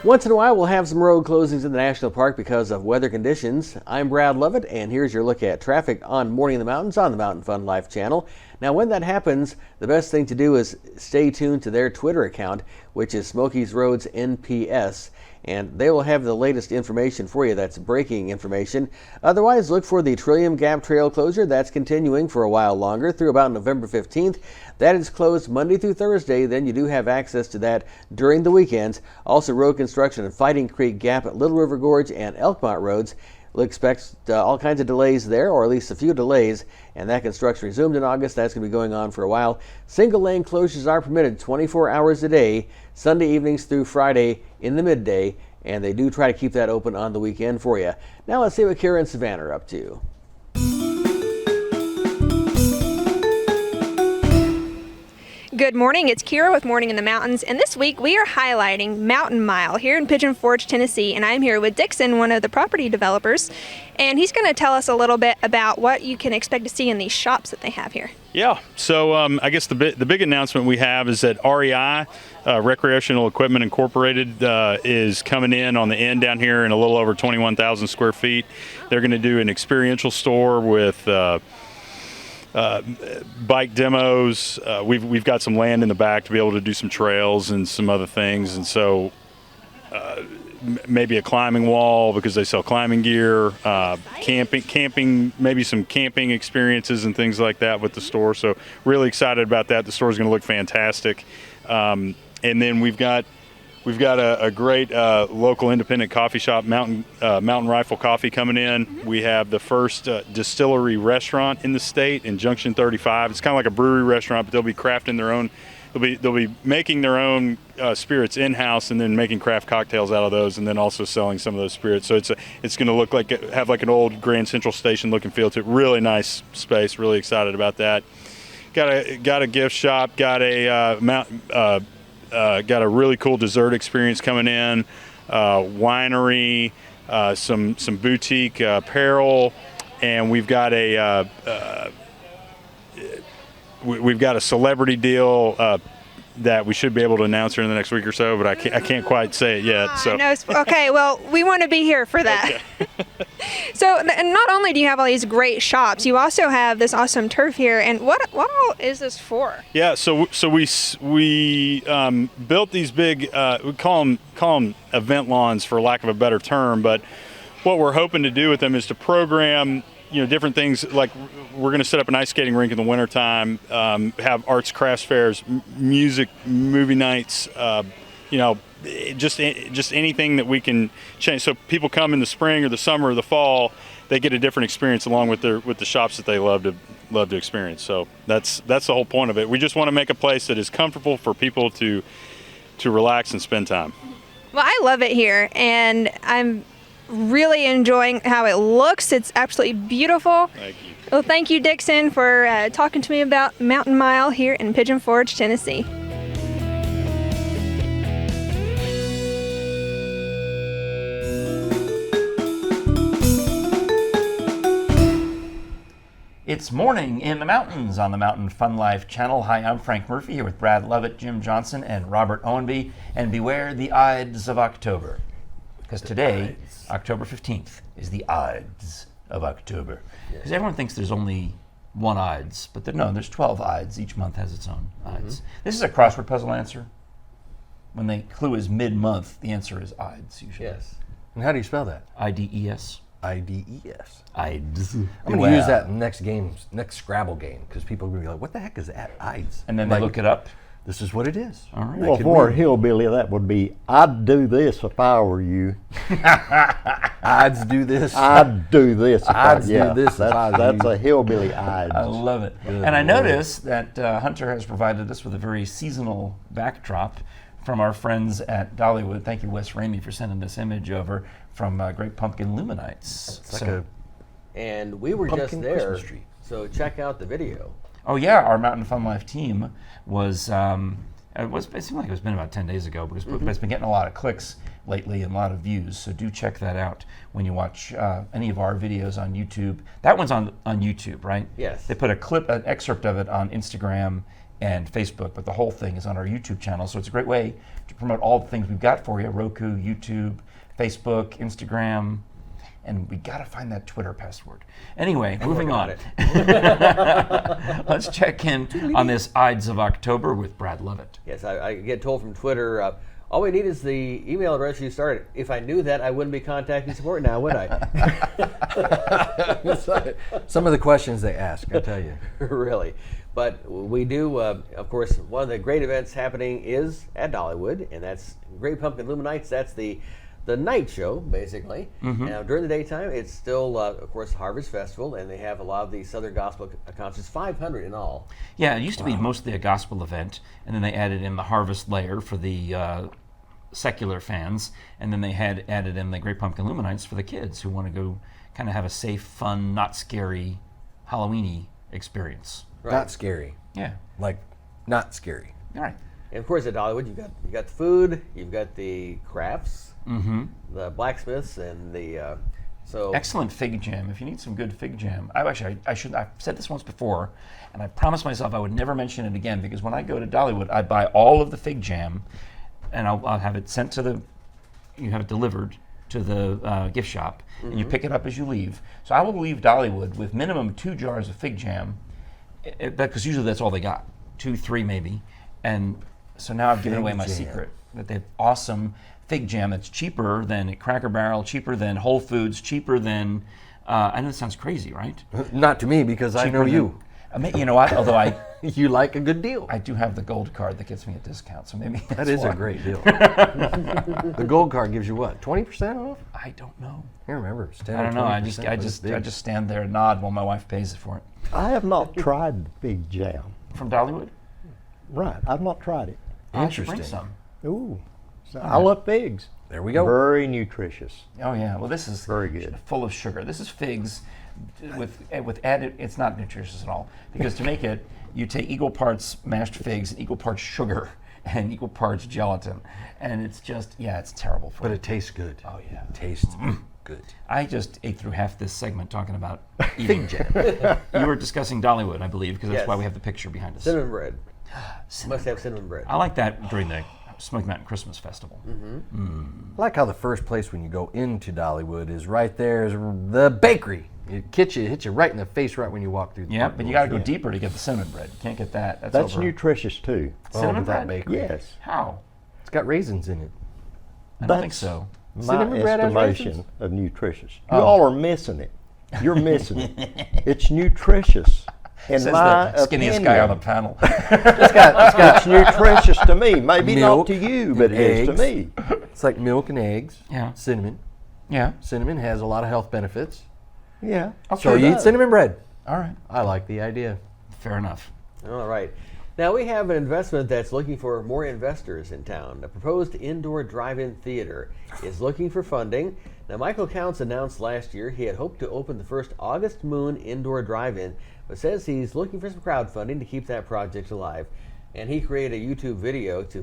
Once in a while, we'll have some road closings in the national park because of weather conditions. I'm Brad Lovett, and here's your look at traffic on Morning in the Mountains on the Mountain Fun Life channel. Now, when that happens, the best thing to do is stay tuned to their Twitter account, which is Smokies Roads NPS, and they will have the latest information for you. That's breaking information. Otherwise, look for the Trillium Gap Trail closure. That's continuing for a while longer through about November 15th. That is closed Monday through Thursday. Then you do have access to that during the weekends. Also, road construction at Fighting Creek Gap at Little River Gorge and Elkmont Roads. We'll expect all kinds of delays there, or at least a few delays, and that construction resumed in August. That's going to be going on for a while. Single lane closures are permitted 24 hours a day, Sunday evenings through Friday in the midday, and they do try to keep that open on the weekend for you. Now let's see what Kara and Savannah are up to. Good morning, it's Kira with Morning in the Mountains, and this week we are highlighting Mountain Mile here in Pigeon Forge, Tennessee, and I'm here with Dixon, one of the property developers, and he's going to tell us a little bit about what you can expect to see in these shops that they have here. Yeah, so I guess the big announcement we have is that REI, Recreational Equipment Incorporated, is coming in on the end down here in a little over 21,000 square feet. They're going to do an experiential store with bike demos. We've got some land in the back to be able to do some trails and some other things, and so maybe a climbing wall because they sell climbing gear, camping, maybe some camping experiences and things like that with the store. So really excited about that. The store is going to look fantastic, and then we've got a great local independent coffee shop, Mountain Rifle Coffee, coming in. Mm-hmm. We have the first distillery restaurant in the state in Junction 35. It's kind of like a brewery restaurant, but they'll be crafting their own. They'll be making their own spirits in-house and then making craft cocktails out of those, and then also selling some of those spirits. So it's going to look like have like an old Grand Central Station looking feel to it. Really nice space. Really excited about that. Got a gift shop. Got a got a really cool dessert experience coming in, winery, some boutique apparel, and we've got a celebrity deal that we should be able to announce here in the next week or so, but I can't quite say it yet. So okay, well, we want to be here for that. Okay. So, and not only do you have all these great shops, you also have this awesome turf here. And what all is this for? Yeah, so we built these big we call them event lawns for lack of a better term, but what we're hoping to do with them is to program different things. Like we're going to set up an ice skating rink in the wintertime, have arts, crafts fairs, music, movie nights, just anything that we can change. So people come in the spring or the summer or the fall, they get a different experience along with the shops that they love to experience. So that's the whole point of it. We just want to make a place that is comfortable for people to relax and spend time. Well, I love it here, and I'm really enjoying how it looks. It's absolutely beautiful. Thank you. Well, thank you, Dixon, for talking to me about Mountain Mile here in Pigeon Forge, Tennessee. It's Morning in the Mountains on the Mountain Fun Life channel. Hi, I'm Frank Murphy here with Brad Lovett, Jim Johnson, and Robert Owenby. And beware the Ides of October, because today, October 15th, is the Ides of October. Because everyone thinks there's only one Ides, but there's 12 Ides. Each month has its own Ides. This is a crossword puzzle answer. When the clue is mid-month, the answer is Ides usually. Yes. And how do you spell that? I-D-E-S. I-D-E-S. Ides. I'm going to use that next Scrabble game, because people are going to be like, what the heck is that? Ides. And then they look it up. This is what it is. All right. Well, for a hillbilly, that would be, I'd do this if I were you. I'd do this. I'd do this. I'd do this. That's a hillbilly I'd. I love it. Good and I Lord. noticed that Hunter has provided us with a very seasonal backdrop from our friends at Dollywood. Thank you, Wes Ramey, for sending this image over from Great Pumpkin Luminites. And we were just there, Christmas tree. so check out the video. Oh yeah, our Mountain Fun Life team it seemed like it's been about 10 days ago, because it's been getting a lot of clicks lately and a lot of views. So do check that out when you watch any of our videos on YouTube. That one's on YouTube, right? Yes. They put an excerpt of it on Instagram and Facebook, but the whole thing is on our YouTube channel. So it's a great way to promote all the things we've got for you: Roku, YouTube, Facebook, Instagram, and we got to find that Twitter password. Anyway, moving on. Let's check in on this Ides of October with Brad Lovett. Yes, I get told from Twitter, all we need is the email address you started. If I knew that, I wouldn't be contacting support now, would I? Some of the questions they ask, I tell you. Really. But we do, of course, one of the great events happening is at Dollywood, and that's Great Pumpkin Illuminates. That's the night show, basically. Now, during the daytime, it's still, of course, Harvest Festival, and they have a lot of the Southern Gospel concerts, 500 in all. Yeah, it used to be mostly a gospel event, and then they added in the harvest layer for the secular fans, and then they had added in the Great Pumpkin Illuminates for the kids who want to go kind of have a safe, fun, not scary, Halloween-y experience. Right. Not scary. Yeah. Like, not scary. All right. And of course, at Dollywood, you got the food, you've got the crafts, the blacksmiths, and the Excellent fig jam. If you need some good fig jam, I've said this once before, and I promised myself I would never mention it again, because when I go to Dollywood, I buy all of the fig jam, and I'll have it sent to you have it delivered to the gift shop, and you pick it up as you leave. So I will leave Dollywood with minimum 2 jars of fig jam, because usually that's all they got, 2, 3 maybe, and so now I've given away my secret, that they have awesome fig jam that's cheaper than at Cracker Barrel, cheaper than Whole Foods, cheaper than, I know it sounds crazy, right? Not to me, because I know you. You know what, although You like a good deal. I do have the gold card that gets me a discount, so maybe That is a great deal. The gold card gives you what, 20% off? I don't know. I can't remember. It's 10 I or don't know. 20%, I but it's big. just stand there and nod while my wife pays for it. I have not tried the fig jam. From Dollywood? Right, I've not tried it. I should bring Interesting. some. Ooh, so I love figs. There we go. Very nutritious. Oh yeah. Well, this is Very good. full of sugar. This is figs with added. It's not nutritious at all, because to make it, you take equal parts mashed figs and equal parts sugar and equal parts gelatin, and it's just it's terrible for But you. it tastes good. Oh yeah. It tastes good. I just ate through half this segment talking about eating. You were discussing Dollywood, I believe, because that's Yes. why we have the picture behind us. cinnamon bread. Must have cinnamon bread. I like that during the Smoky Mountain Christmas Festival. I like how the first place when you go into Dollywood is right there is the bakery. It hits you right in the face right when you walk through the Yeah, park but you doors. got to go deeper to get the cinnamon bread. You can't get that. That's over. nutritious too. Cinnamon with that bread? bakery. Yes, How? It's got raisins in it. I don't think That's- so. my Cinnamon bread has estimation raisins? of nutritious. You all are missing it. You're missing it. It's nutritious. In Says my the skinniest guy on the opinion. panel. It's nutritious to me. Maybe Milk not to you, but it is to eggs. me. It's like milk and eggs. Yeah. Cinnamon. Yeah. Cinnamon has a lot of health benefits. Yeah. So you eat cinnamon bread. All right. I like the idea. Fair enough. All right. Now we have an investment that's looking for more investors in town. A proposed indoor drive-in theater is looking for funding. Now Michael Counts announced last year he had hoped to open the first August Moon indoor drive-in, but says he's looking for some crowdfunding to keep that project alive. And he created a YouTube video to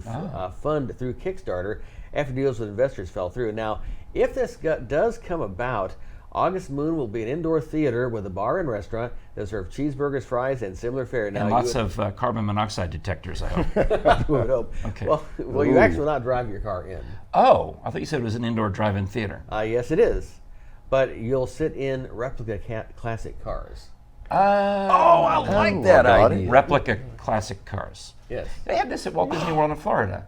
fund through Kickstarter after deals with investors fell through. Now, if this does come about, August Moon will be an indoor theater with a bar and restaurant that serve cheeseburgers, fries, and similar fare. Now, And lots of carbon monoxide detectors, I hope. you would hope. Okay. Well, you actually will not drive your car in. Oh, I thought you said it was an indoor drive-in theater. Yes, it is. But you'll sit in replica classic cars. Oh, I like Oh, that I got idea. it. Replica classic cars. Yes. They have this at Walt Disney World in Florida.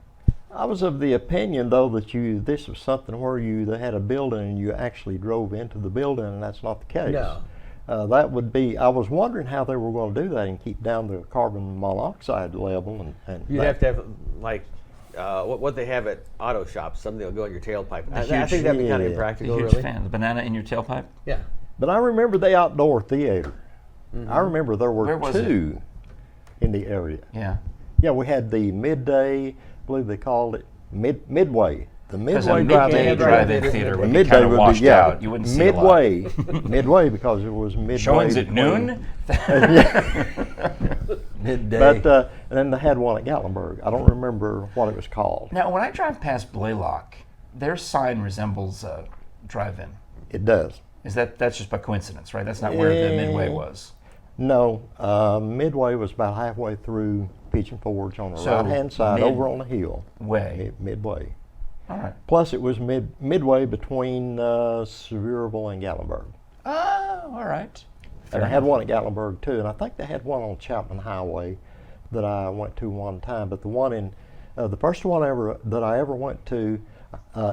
I was of the opinion, though, that this was something where they had a building and you actually drove into the building, and that's not the case. No. That would be. I was wondering how they were going to do that and keep down the carbon monoxide level. And You'd that- have to have, like, what they have at auto shops, something that'll go in your tailpipe. I huge- think that'd be kind of yeah. A impractical, huge really. fan. The banana in your tailpipe? Yeah. But I remember the outdoor theater. I remember there were Where was two in the area. Yeah. Yeah, we had the Midday, I believe they called it Midway. The Because a Midway midday drive-in drive-in theater would be Midday kind of would washed be, yeah, out. You wouldn't see a lot. Midway, because it was midway. Showings at between- noon? Midday. But and then they had one at Gatlinburg. I don't remember what it was called. Now, when I drive past Blaylock, their sign resembles a drive-in. It does. That's just by coincidence, right? That's not where the Midway was. No, Midway was about halfway through Pigeon Forge on the So right-hand side, over on the hill. Way. Midway. All right. Plus, it was midway between Sevierville and Gatlinburg. Oh, all right. And I had one at Gatlinburg too, and I think they had one on Chapman Highway that I went to one time. But the one in the first one that I ever went to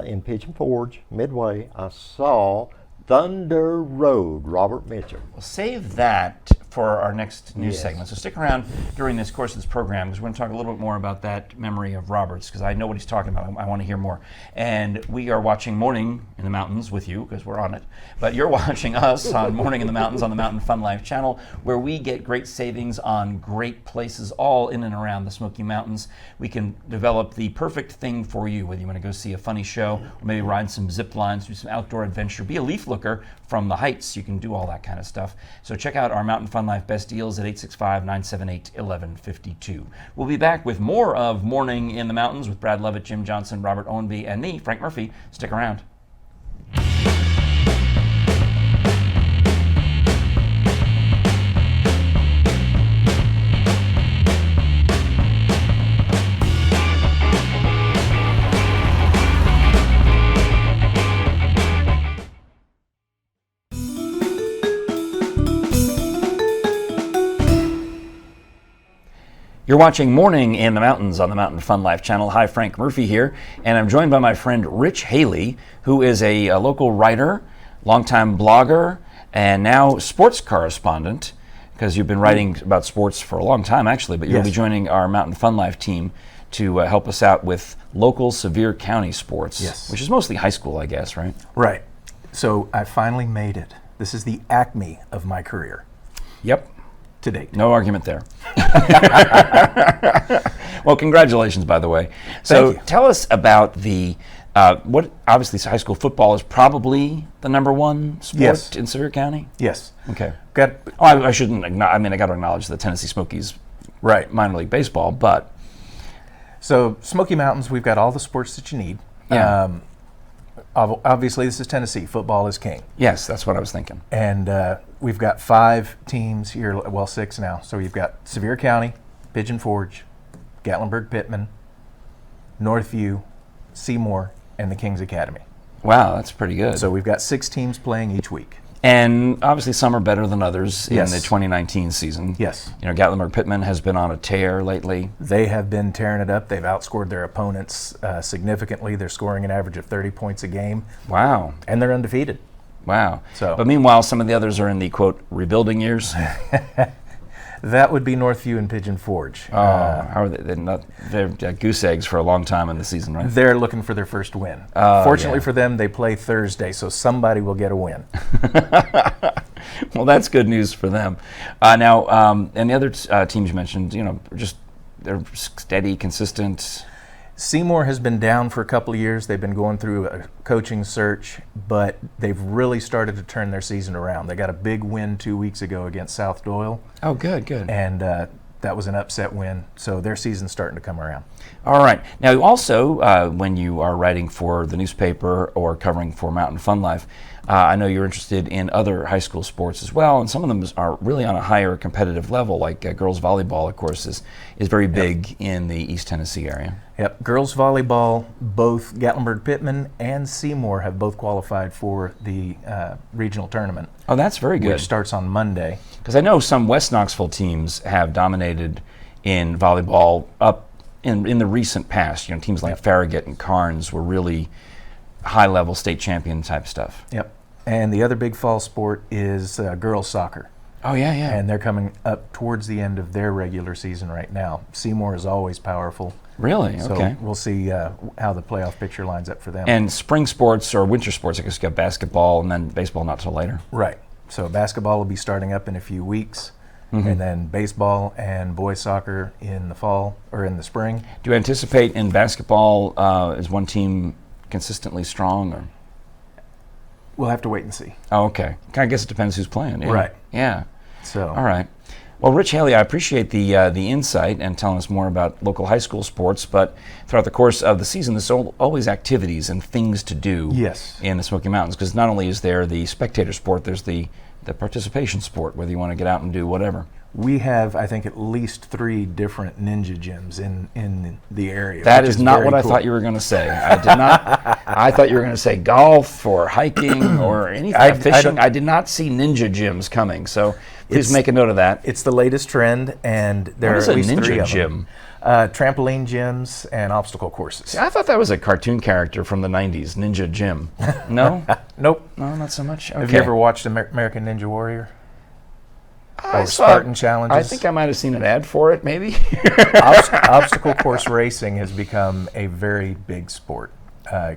in Pigeon Forge, Midway, I saw Thunder Road, Robert Mitchell. We'll save that for our next news segment. So stick around during this course of this program because we're going to talk a little bit more about that memory of Robert's because I know what he's talking about. I want to hear more. And we are watching Morning in the Mountains with you because we're on it. But you're watching us on Morning in the Mountains on the Mountain Fun Life channel where we get great savings on great places all in and around the Smoky Mountains. We can develop the perfect thing for you, whether you want to go see a funny show or maybe ride some zip lines, do some outdoor adventure, be a leaf looker from the heights. You can do all that kind of stuff. So check out our Mountain Fun Life best deals at 865-978-1152. We'll be back with more of Morning in the Mountains with Brad Lovett, Jim Johnson, Robert Owenby, and me, Frank Murphy. Stick around. You're watching Morning in the Mountains on the Mountain Fun Life channel. Hi, Frank Murphy here, and I'm joined by my friend Rich Haley, who is a local writer, longtime blogger, and now sports correspondent, because you've been writing about sports for a long time, actually, but you'll be joining our Mountain Fun Life team to help us out with local Sevier County sports, which is mostly high school, I guess, right? Right. So I finally made it. This is the acme of my career. Yep. To date. No argument there. Well, congratulations, by the way. So tell us about the, what obviously high school football is probably the number one sport in Sevier County? Yes. Okay. I shouldn't, I got to acknowledge the Tennessee Smokies minor league baseball, but. So Smoky Mountains, we've got all the sports that you need. Yeah. Obviously, this is Tennessee. Football is king. Yes, that's what I was thinking. And we've got 5 teams here, well, 6 now. So you've got Sevier County, Pigeon Forge, Gatlinburg-Pittman, Northview, Seymour, and the Kings Academy. Wow, that's pretty good. So we've got 6 teams playing each week. And obviously some are better than others in the 2019 season. Yes. You know, Gatlinburg-Pittman has been on a tear lately. They have been tearing it up. They've outscored their opponents significantly. They're scoring an average of 30 points a game. Wow. And they're undefeated. Wow. So, but meanwhile, some of the others are in the, quote, rebuilding years. That would be Northview and Pigeon Forge. How are they? They're goose eggs for a long time in the season, right? They're looking for their first win. Fortunately for them, they play Thursday, so somebody will get a win. Well, that's good news for them. Now, and the other teams you mentioned, you know, just they're steady, consistent. Seymour has been down for a couple of years. They've been going through a coaching search, but they've really started to turn their season around. They got a big win 2 weeks ago against South Doyle. Oh, good, good. And that was an upset win, so their season's starting to come around. All right. Now, also, when you are writing for the newspaper or covering for Mountain Fun Life, I know you're interested in other high school sports as well, and some of them are really on a higher competitive level, like girls volleyball, of course, is very big in the East Tennessee area. Yep, girls volleyball, both Gatlinburg-Pittman and Seymour have both qualified for the regional tournament. Oh, that's very good. Which starts on Monday. Because I know some West Knoxville teams have dominated in volleyball up in the recent past. You know, teams like Farragut and Carnes were really high-level state champion type stuff. Yep. And the other big fall sport is girls soccer. Oh, yeah, yeah. And they're coming up towards the end of their regular season right now. Seymour is always powerful. Really? So okay. We'll see how the playoff picture lines up for them. And spring sports or winter sports, I guess you got basketball and then baseball not till later. Right. So basketball will be starting up in a few weeks. Mm-hmm. And then baseball and boys soccer in the fall or in the spring. Do you anticipate in basketball, is one team consistently strong? Or? We'll have to wait and see. Oh, okay. I guess it depends who's playing. Yeah. Right. Yeah. So. All right. Well, Rich Haley, I appreciate the insight and telling us more about local high school sports, but throughout the course of the season, there's always activities and things to do in the Smoky Mountains, because not only is there the spectator sport, there's the the participation sport, whether you want to get out and do whatever. We have, I think, at least 3 different ninja gyms in the area. That which is not very what I cool. thought you were going to say. I did not. I thought you were going to say golf or hiking or anything. Fishing. I did not see ninja gyms coming. So please make a note of that. It's the latest trend, and there What are is at a least 3 ninja of gym? them. Trampoline gyms and obstacle courses. See, I thought that was a cartoon character from the 90s, Ninja Jim. No? Nope. No, not so much. Okay. Have you ever watched American Ninja Warrior? I or saw- Spartan challenges? I think I might have seen an ad for it, maybe. Obstacle course racing has become a very big sport.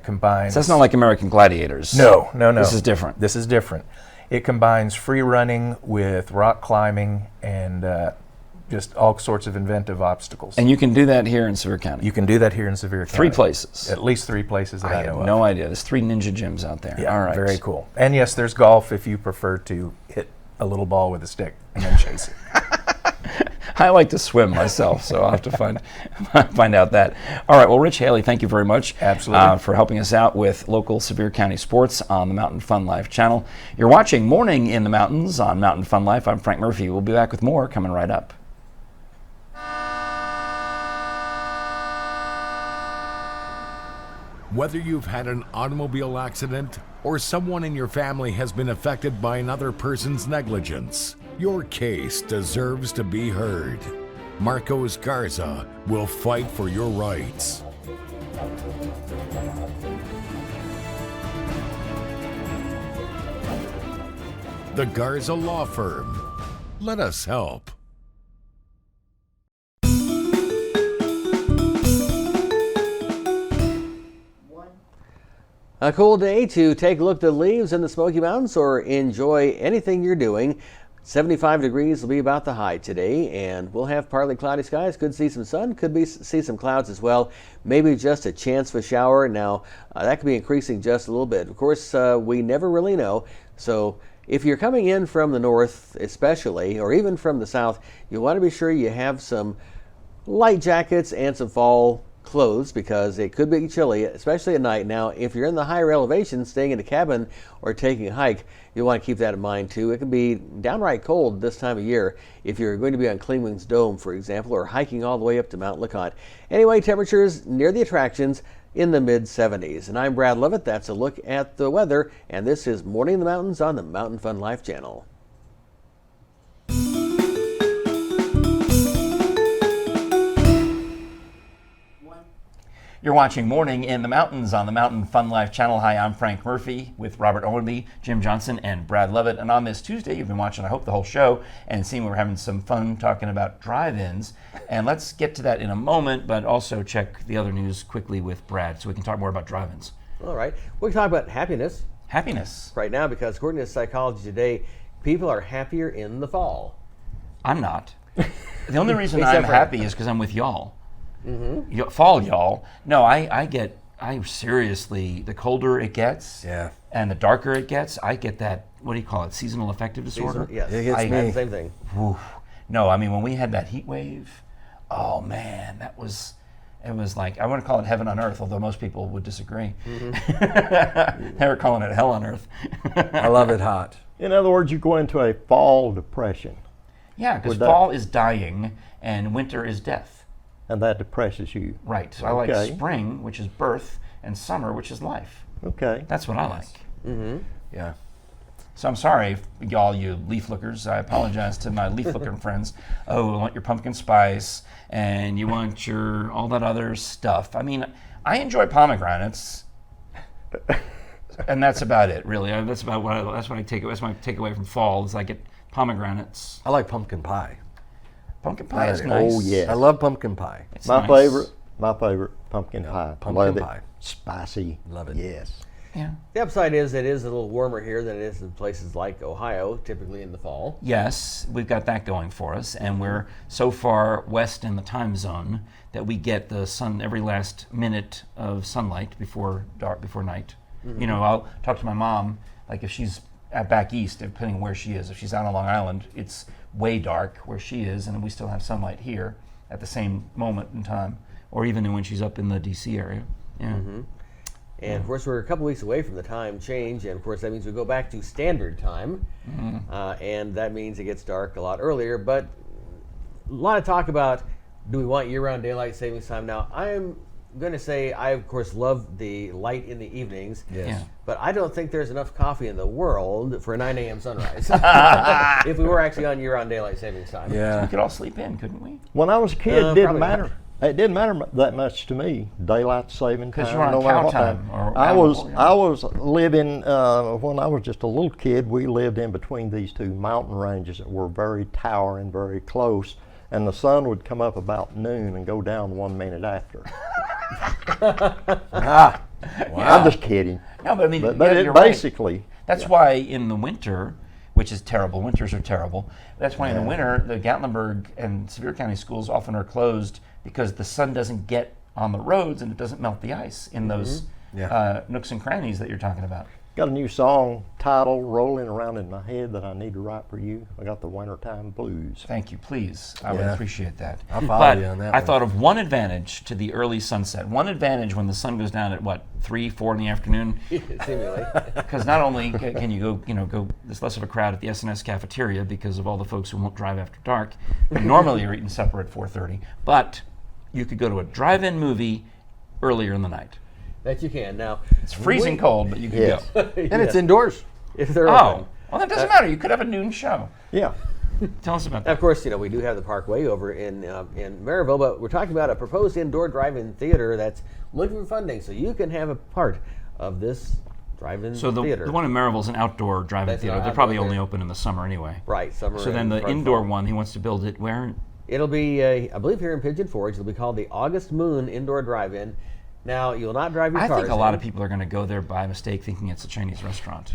Combines. So that's not like American Gladiators. No. This is different. This is different. It combines free running with rock climbing and just all sorts of inventive obstacles. And you can do that here in Sevier County. You can do that here in Sevier County. 3 places. At least 3 places that I, I know have of. no idea. There's 3 ninja gyms out there. Yeah, All right. very cool. And yes, there's golf if you prefer to hit a little ball with a stick and then chase it. I like to swim myself, so I'll have to find out that. All right, well, Rich Haley, thank you very much for helping us out with local Sevier County sports on the Mountain Fun Life channel. You're watching Morning in the Mountains on Mountain Fun Life. I'm Frank Murphy. We'll be back with more coming right up. Whether you've had an automobile accident or someone in your family has been affected by another person's negligence, your case deserves to be heard. Marcos Garza will fight for your rights. The Garza Law Firm. Let us help. A cool day to take a look at the leaves in the Smoky Mountains or enjoy anything you're doing. 75 degrees will be about the high today, and we'll have partly cloudy skies. Could see some sun, see some clouds as well. Maybe just a chance of a shower. Now, that could be increasing just a little bit. Of course, we never really know. So if you're coming in from the north especially, or even from the south, you want to be sure you have some light jackets and some fall clothes because it could be chilly, especially at night. Now, if you're in the higher elevation, staying in a cabin or taking a hike, you'll want to keep that in mind too. It can be downright cold this time of year if you're going to be on Clean Wings Dome, for example, or hiking all the way up to Mount LeConte. Anyway, temperatures near the attractions in the mid-70s. And I'm Brad Lovett. That's a look at the weather, and this is Morning in the Mountains on the Mountain Fun Life channel. You're watching Morning in the Mountains on the Mountain Fun Life channel. Hi, I'm Frank Murphy with Robert Owenby, Jim Johnson, and Brad Lovett. And on this Tuesday, you've been watching, I hope, the whole show and seeing we're having some fun talking about drive-ins. And let's get to that in a moment, but also check the other news quickly with Brad so we can talk more about drive-ins. All right. We can talk about happiness Happiness. right now because according to Psychology Today, people are happier in the fall. I'm not. The only reason Except I'm for- happy is because I'm with y'all. Fall, y'all. No, I seriously, the colder it gets and the darker it gets, I get that, what do you call it, seasonal affective disorder? Yes. It gets I me. had the same thing. Whew. No, I mean, when we had that heat wave, oh man, it was like, I want to call it heaven on earth, although most people would disagree. They were calling it hell on earth. I love it hot. In other words, you go into a fall depression, Yeah, because Would that- fall is dying and winter is death. and that depresses you. Right, so I like Okay. spring, which is birth, and summer, which is life. Okay. That's what I like. Yeah. So I'm sorry, y'all, you leaf lookers. I apologize to my leaf looking friends. Oh, I want your pumpkin spice, and you want your all that other stuff. I mean, I enjoy pomegranates, and that's about it, really. That's about what I take. That's my takeaway from fall is I get pomegranates. I like pumpkin pie. Pumpkin pie is Oh, nice. Oh, yeah. I love pumpkin pie. It's My nice. favorite, pumpkin pie. pumpkin Love it. pie. Spicy. Love it. Yes. Yeah. The upside is it is a little warmer here than it is in places like Ohio, typically in the fall. Yes, we've got that going for us, and we're so far west in the time zone that we get the sun every last minute of sunlight before dark, before night. You know, I'll talk to my mom, like if she's back east, depending on where she is. If she's out on Long Island, it's way dark where she is, and we still have sunlight here at the same moment in time, or even when she's up in the D.C. area. Yeah. And of course, we're a couple weeks away from the time change, and of course, that means we go back to standard time, and that means it gets dark a lot earlier. But a lot of talk about, do we want year-round daylight savings time? Now, I'm going to say I, of course, love the light in the evenings. Yes. Yeah. But I don't think there's enough coffee in the world for a 9 a.m. sunrise. If we were actually on year-round daylight savings time. We could all sleep in, couldn't we? When I was a kid, it didn't probably matter. not. It didn't matter that much to me. Daylight saving time. 'Cause you're on no matter cow what time or I was animal, I was living when I was just a little kid. We lived in between these two mountain ranges that were very towering, very close, and the sun would come up about noon and go down 1 minute after. Wow. I'm just kidding. No, but I mean, But you're it right. basically. That's why in the winter, which is terrible, winters are terrible. That's why in the winter, the Gatlinburg and Sevier County schools often are closed because the sun doesn't get on the roads and it doesn't melt the ice in those nooks and crannies that you're talking about. Got a new song title rolling around in my head that I need to write for you. I got the Wintertime Blues. Thank you, please. I would Yeah. appreciate that. I'll follow but you on that I one. thought of one advantage to the early sunset. One advantage when the sun goes down at 3, 4 in the afternoon. Seemingly. Because not only can you go, there's less of a crowd at the SNS cafeteria because of all the folks who won't drive after dark. Who normally are eating supper at 4:30, but you could go to a drive-in movie earlier in the night. That you can. Now, It's freezing cold, but you can Yes. go. And it's indoors. if they're Oh, open. well, that doesn't matter. You could have a noon show. Yeah. Tell us about Of that. course, we do have the Parkway over in Maryville, but we're talking about a proposed indoor drive-in theater that's looking for funding, so you can have a part of this drive-in So theater. the one in Maryville is an outdoor drive-in That's theater. an They're probably outdoor only theater. open in the summer anyway. Right, summer. So then and the right indoor fall. one, he wants to build it where? It'll be, I believe, here in Pigeon Forge. It'll be called the August Moon Indoor Drive-In. Now, you'll not drive your I cars think a lot in. of people are going to go there by mistake thinking it's a Chinese restaurant.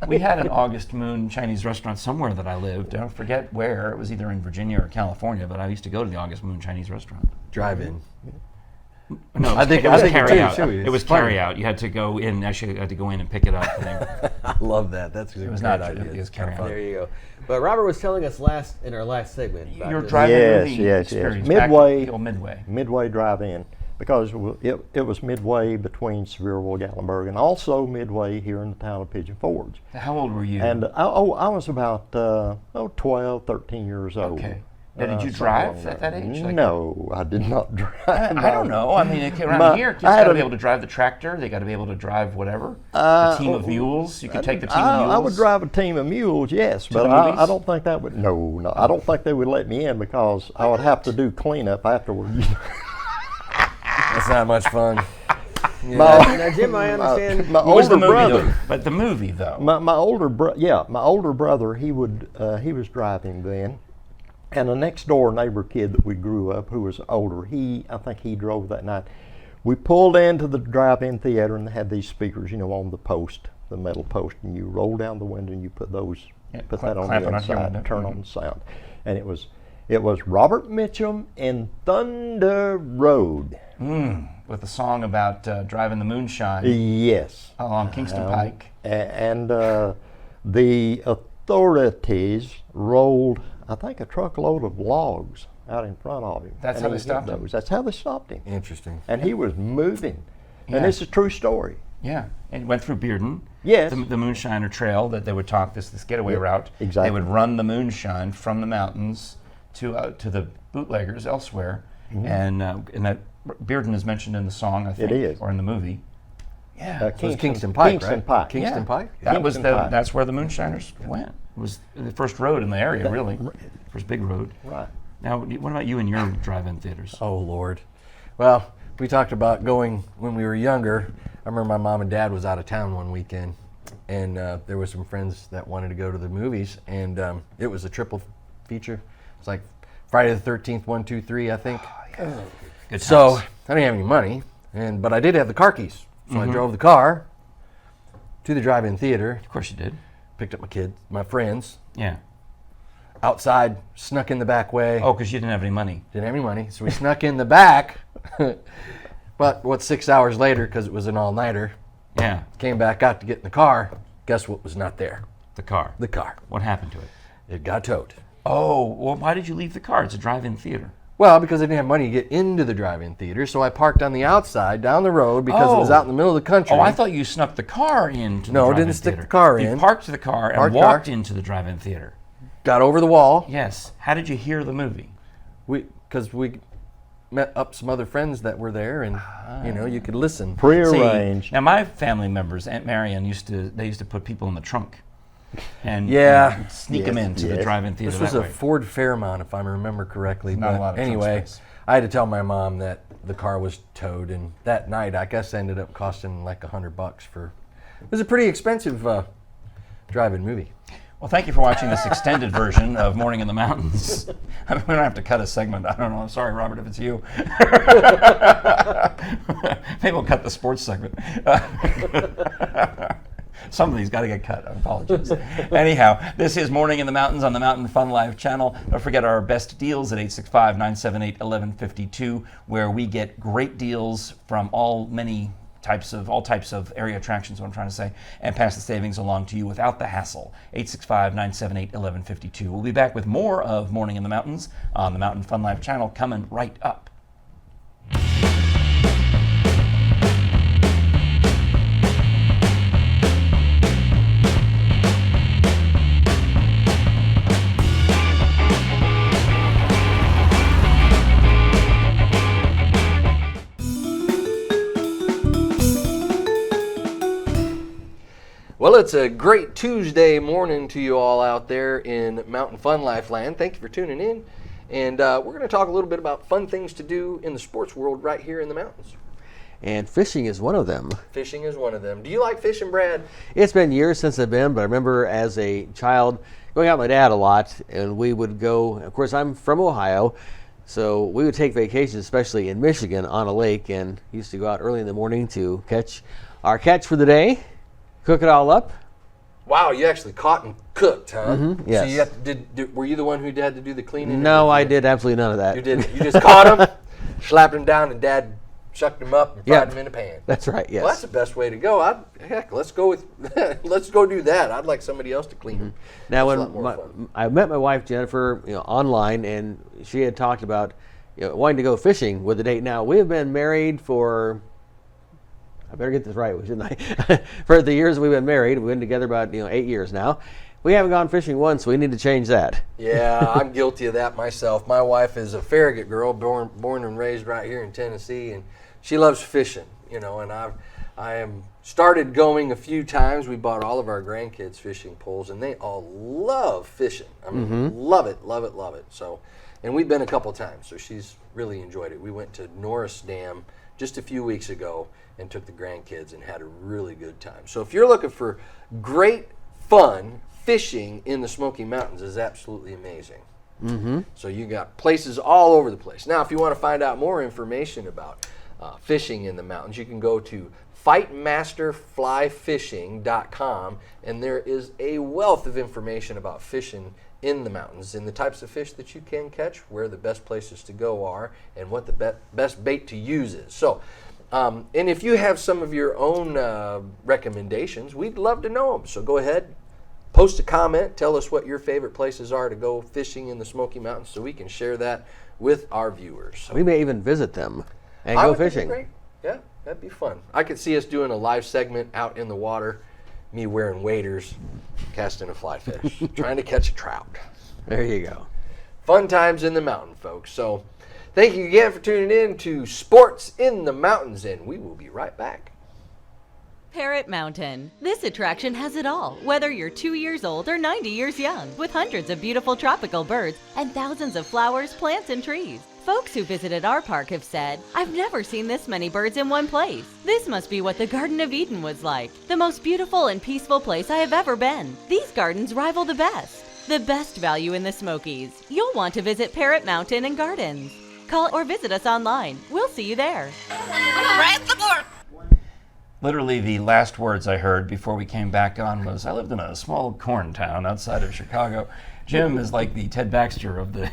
We had an August Moon Chinese restaurant somewhere that I lived. I don't forget where. It was either in Virginia or California, but I used to go to the August Moon Chinese restaurant. Drive-in. No, I think it was you carry do, out. too. It was It's funny. carry out. You had to go in. Actually, you had to go in and pick it up. And I love that. That's a it was great not. idea. It was It's kinda carry fun. out. There you go. But Robert was telling us in our last segment about Your this. drive-in Yes, movie yes, yes. experience. Midway- Back to Midway. Midway Drive-In, because it was midway between Sevierville, Gatlinburg, and also midway here in the town of Pigeon Forge. How old were you? And I was about 12, 13 years old. Okay. Now, did you something drive along at that. that age? Like- No, I did not drive. I don't know. I mean, around My- here, kids I had got to a- be able to drive the tractor. They got to be able to drive whatever. A team of mules. You could take the team of mules. I would drive a team of mules, yes, but the I movies? don't think that would. No, I don't think they would let me in because I would have to do cleanup afterwards. That's not much fun. Now, Jim, I understand. My What was the older movie brother. though? But the movie though. My older brother, he was driving then, and the next door neighbor kid that we grew up, who was older, I think he drove that night. We pulled into the drive-in theater and they had these speakers, on the post, the metal post, and you roll down the window and you put that on clamp the it onto your inside, window. turn on the sound, and it was Robert Mitchum in Thunder Road. With a song about driving the moonshine Yes. along Kingston Pike. And the authorities rolled, I think, a truckload of logs out in front of him. That's and how he they stopped hit him? those. That's how they stopped him. Interesting. And he was moving. Yeah. And this is a true story. Yeah, and went through Bearden. Yes. The Moonshiner Trail that they would talk this getaway route. exactly. They would run the moonshine from the mountains to the bootleggers elsewhere, and that Bearden is mentioned in the song, I think, is. or in the movie. Yeah, So it's Kingston Pike, Kingston right? Pike. Kingston Pike? That was Kingston Pike. that's where the moonshiners went. It was the first road in the area, really, first big road. Right. Now, what about you and your drive-in theaters? Oh, Lord. Well, we talked about going when we were younger. I remember my mom and dad was out of town one weekend, and there were some friends that wanted to go to the movies, and it was a triple feature. It's like Friday the 13th, 1, 2, 3, I think. Good So times. I didn't have any money, but I did have the car keys. So I drove the car to the drive-in theater, Of course you did. picked up my kids, my friends, Yeah. outside, snuck in the back way. Oh, because you didn't have any money. Didn't have any money, so we snuck in the back. But 6 hours later, because it was an all-nighter, Yeah. came back out to get in the car. Guess what was not there? The car. The car. What happened to it? It got towed. Oh, well, why did you leave the car? It's a drive-in theater. Well, because I didn't have money to get into the drive-in theater, so I parked on the outside down the road because it was out in the middle of the country. Oh, I thought you snuck the car into the No, drive-in didn't stick theater. the car You in. parked the car and Parked walked car. into the drive-in theater. Got over the wall. Yes. How did you hear the movie? Because we met up some other friends that were there, and you could listen. Prearranged. Now my family members, Aunt Marion used to put people in the trunk, and Yeah. and sneak them into the drive-in theater. This was that a way. Ford Fairmont, if I remember correctly. Not a but lot of trunk anyway, space. I had to tell my mom that the car was towed, and that night I guess ended up costing like $100 for. It was a pretty expensive drive-in movie. Well, thank you for watching this extended version of Morning in the Mountains. I mean, we don't have to cut a segment. I don't know. I'm sorry, Robert, if it's you. Maybe we'll cut the sports segment. Somebody's got to get cut. I apologize. Anyhow, this is Morning in the Mountains on the Mountain Fun Live channel. Don't forget our best deals at 865-978-1152, where we get great deals from all types of area attractions, what I'm trying to say, and pass the savings along to you without the hassle. 865-978-1152. We'll be back with more of Morning in the Mountains on the Mountain Fun Live channel coming right up. Well, it's a great Tuesday morning to you all out there in Mountain Fun Life land. Thank you for tuning in. And we're going to talk a little bit about fun things to do in the sports world right here in the mountains. And fishing is one of them. Fishing is one of them. Do you like fishing, Brad? It's been years since I've been, but I remember as a child going out with my dad a lot, and we would go, of course, I'm from Ohio, so we would take vacations, especially in Michigan, on a lake, and used to go out early in the morning to catch our catch for the day, cook it all up. Wow, you actually caught and cooked, huh? yes. So you have to, were you the one who had to do the cleaning? No, I did absolutely none of that. You didn't. You just caught them, slapped them down, and Dad shucked them up and fried them in a pan. That's right, yes. Well, that's the best way to go. Heck, let's go with let's go do that. I'd like somebody else to clean them. Now, That's a lot more when fun. I met my wife Jennifer, online, and she had talked about wanting to go fishing with a date. Now we have been married for, I better get this right, shouldn't I? For the years we've been married, we've been together about 8 years now. We haven't gone fishing once, so we need to change that. Yeah, I'm guilty of that myself. My wife is a Farragut girl, born and raised right here in Tennessee, and she loves fishing. And I am started going a few times. We bought all of our grandkids fishing poles, and they all love fishing. I mean, love it, love it, love it. So, and we've been a couple times, so she's really enjoyed it. We went to Norris Dam just a few weeks ago and took the grandkids and had a really good time. So if you're looking for great fun, fishing in the Smoky Mountains is absolutely amazing. So you got places all over the place. Now, if you want to find out more information about fishing in the mountains, you can go to fightmasterflyfishing.com, and there is a wealth of information about fishing in the mountains and the types of fish that you can catch, where the best places to go are, and what the best bait to use is. So, and if you have some of your own recommendations, we'd love to know them. So go ahead, post a comment, tell us what your favorite places are to go fishing in the Smoky Mountains so we can share that with our viewers. So We may even visit them and I go would think fishing. it'd be great. Yeah, that'd be fun. I could see us doing a live segment out in the water, me wearing waders, casting a fly fish, trying to catch a trout. There you go. Fun times in the mountain, folks. So thank you again for tuning in to Sports in the Mountains, and we will be right back. Parrot Mountain. This attraction has it all, whether you're 2 years old or 90 years young, with hundreds of beautiful tropical birds and thousands of flowers, plants, and trees. Folks who visited our park have said, "I've never seen this many birds in one place. This must be what the Garden of Eden was like. The most beautiful and peaceful place I have ever been. These gardens rival the best. The best value in the Smokies. You'll want to visit Parrot Mountain and Gardens. Call or visit us online. We'll see you there." Literally, the last words I heard before we came back on was, I lived in a small corn town outside of Chicago. Jim is like the Ted Baxter of the.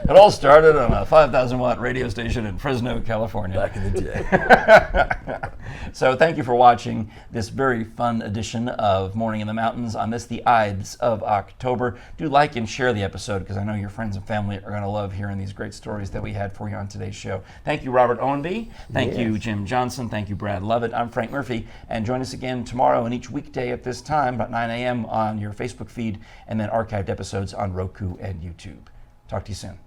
It all started on a 5,000 watt radio station in Fresno, California. Back in the day. So thank you for watching this very fun edition of Morning in the Mountains on this, the Ides of October. Do like and share the episode because I know your friends and family are going to love hearing these great stories that we had for you on today's show. Thank you, Robert Owenby. Thank you, Jim Johnson. Thank you, Brad Lovett. I'm Frank Murphy. And join us again tomorrow and each weekday at this time, about 9 a.m. on your Facebook feed, and then archived episodes on Roku and YouTube. Talk to you soon.